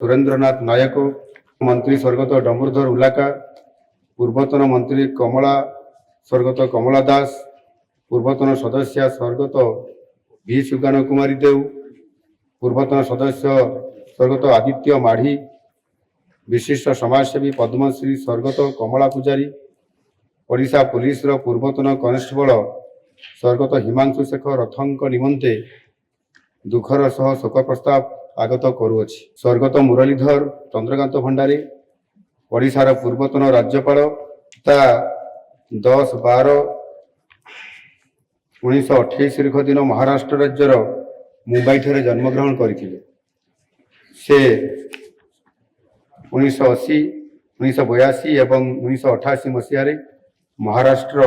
सुरेंद्रनाथ नायक, मंत्री स्वर्गत डम्बरुधर उल्लाका, पूर्वतन मंत्री कमला स्वर्गत कमला दास, पूर्वतन सदस्य स्वर्गत भी सुगान कुमारी देव, पूर्वतन सदस्य स्वर्गत आदित्य माढ़ी, विशिष्ट समाजसेवी पद्मश्री स्वर्गत कमला पूजारी, ओडिशा पुलिस पूर्वतन कनेस्टेबल स्वर्गत हिमांशु शेखर रथंक निमंते दुखर सह शोक प्रस्ताव आगत करुअछि। स्वर्गत मुरलीधर चंद्रकांत भंडारी, ओडिशार पूर्वतन राज्यपाल ता 10/12/1928 दिन महाराष्ट्र राज्यर मुंबई ठारे जन्मग्रहण करथिले। से 1980, 1982 एवं 1988 मसीह महाराष्ट्र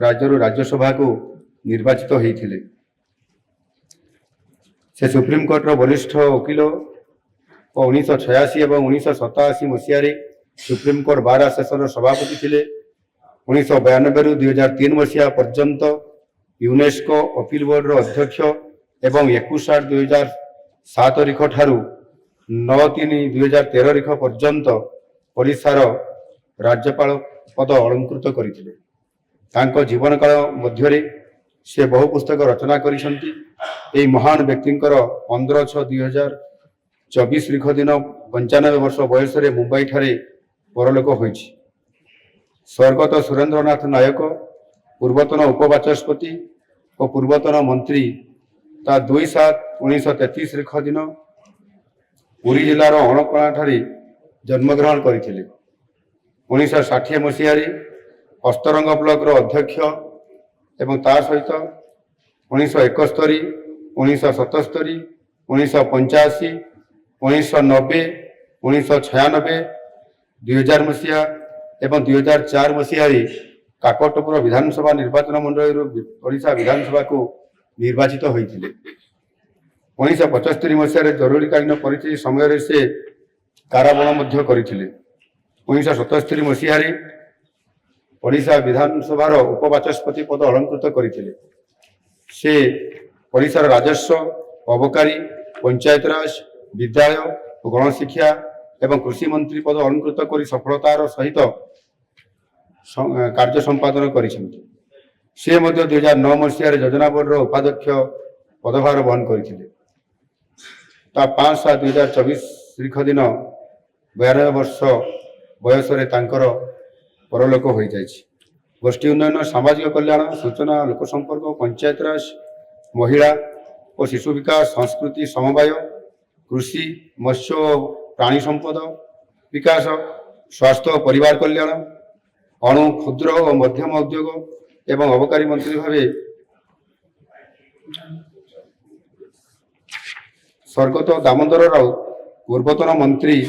राज्य राज्यसभा को निर्वाचित होते। से सुप्रीम कोर्ट वरिष्ठ वकिल और 1986 और 1987 मसीह सुप्रीम कोर्ट बार एसोसिएशन सभापति थे। 1992 2003 मसीहा पर्यंत यूनेस्को अपील बोर्ड अध्यक्ष एवं 21/8/2007 तारीख ठारू 9/3/2013 तारीख पर्यंत ओडिशार राज्यपाल पद अलंकृत करथिले। तांको जीवन काल मध्य से बहु पुस्तक रचना करिसंती। एई महान व्यक्तिंकर 15/6/2024 तारीख दिन 95 वर्ष बयस मुंबई ठारे परलोक होइछि। स्वर्गत सुरेंद्रनाथ नायक, पूर्वतन उपबाचस्पति और पूर्वतन मंत्री ता 2/7/1933 तारीख दिन पुरी जिलार अणकणा ठारे जन्मग्रहण करथिले। 1960 मसीह अस्तरंग ब्लॉक अध्यक्ष एवं ता सहित 1971, 1977, 1985, 1990, 1996, 2000 मसीहा एवं 2004 मसीह काकटपुर विधानसभा निर्वाचन मंडली ओडिशा विधानसभा को निर्वाचित होते। 1975 मसीह जरूरीकालीन परिस्थिति समय से काराबरण करथिले। 1977 मसीह ओडिशा विधानसभार उपबाचस्पति पद अलंकृत करथिले। से ओडिशार राजस्व, अबकारी, पंचायतराज, विद्यालय और गणशिक्षा एवं कृषि मंत्री पद अलंकृत कर सफलतार सहित कार्य संपादन करिसेंति। से मध्य 2009 मसीह योजना बोर्ड उपाध्यक्ष पदभार वहन करथिले। ता 5/7/2024 तारीख दिन 92 वर्ष बयस तांकर परलोक हो जाइछि। गोष्ठी उन्नयन, सामाजिक कल्याण, सूचना लोक संपर्क, पंचायतराज, महिला और शिशु विकास, संस्कृति समवाय, कृषि, मत्स्य और प्राणी संपद विकास, स्वास्थ्य और परिवार कल्याण, अणु, क्षुद्र और मध्यम उद्योग एवं अबकारी मंत्री भावे स्वर्गत दामोदर राउत, पूर्वतन मंत्री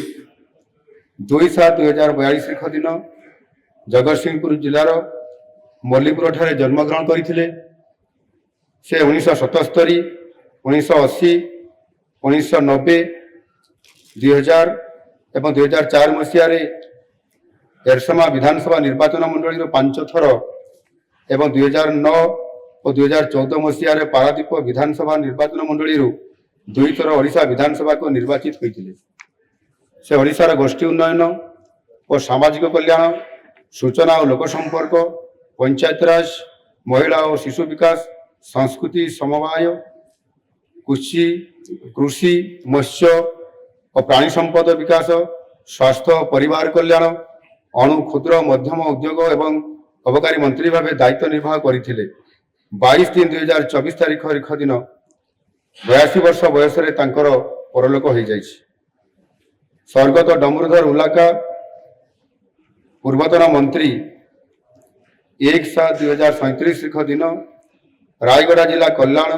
2/7/2042 तारीख दिन जगतसिंहपुर जिलार मल्लीपुर ठारे जन्मग्रहण करथिले। से 1977, 1980, 1990, 2000 एवं 2004 मसीह एरसमा विधानसभा निर्वाचन मंडली 5 थर एवं 2009 और 2014 मसीह पारादीप विधानसभा निर्वाचन मंडली 2 थर ओडिशा विधानसभा को निर्वाचित होते। से ओडिशार गोष्ठी उन्नयन और सामाजिक कल्याण, सूचना और लोक संपर्क, पंचायतराज, महिला और शिशु विकास, संस्कृति समवाय, कृषि, मत्स्य और प्राणी संपद विकास, स्वास्थ्य और परिवार कल्याण, अणु, क्षुद्र मध्यम उद्योग एवं अबकारी मंत्री भावे दायित्व निर्वाह करथिले। 22/3/2024 तारीख दिन 82 वर्ष बयस तांकर परलोक हो जाइछि। स्वर्गत डम्बरुधर उल्लाका, पूर्वतन मंत्री 1/7/2037 तारीख दिन रायगढ़ जिला कल्याण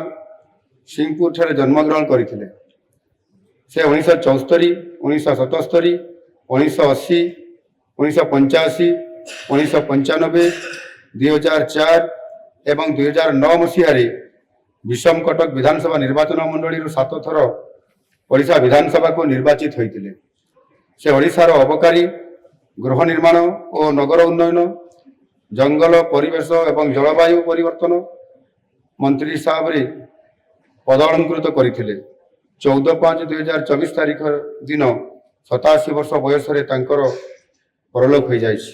सिंहपुर ठारे जन्मग्रहण करथिले। से 1974, 1977, 1980, 1985, 1995, 2004 एवं 2009 मसीह विषम कटक विधानसभा निर्वाचन मंडली 7 थर ओडिशा विधानसभा को निर्वाचित होते। से ओडिशार अबकारी, गृह निर्माण और नगर उन्नयन, जंगल, परिवेश एवं जलवायु परिवर्तन मंत्री हिसाब से पद अलंकृत करथिले। 14/5/2024 ତାରିଖ ଦିନ 87 ବର୍ଷ ବୟସରେ ତାଙ୍କର ପରଲୋକ ହୋଇଯାଇଛି।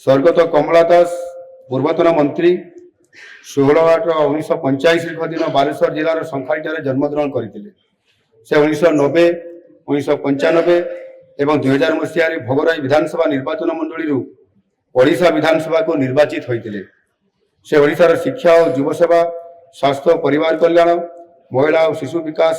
ସ୍ୱର୍ଗତ କମଳା ଦାସ ପୂର୍ବତନ ମନ୍ତ୍ରୀ 16/8/1985 ଦିନ ବାଲେଶ୍ୱର ଜିଲ୍ଲାର ଶଙ୍ଖାଇଠାରେ ଜନ୍ମଗ୍ରହଣ କରିଥିଲେ। ସେ 1990, 1995 ଏବଂ 2000 ମସିହାରେ ଭୋଗରାଇ ବିଧାନସଭା ନିର୍ବାଚନ ମଣ୍ଡଳୀରୁ ଓଡ଼ିଶା ବିଧାନସଭାକୁ ନିର୍ବାଚିତ ହୋଇଥିଲେ। ସେ ଓଡ଼ିଶାର ଶିକ୍ଷା ଓ ଯୁବ ସେବା, ସ୍ୱାସ୍ଥ୍ୟ ଓ ପରିବାର କଲ୍ୟାଣ, ମହିଳା ଓ ଶିଶୁ ବିକାଶ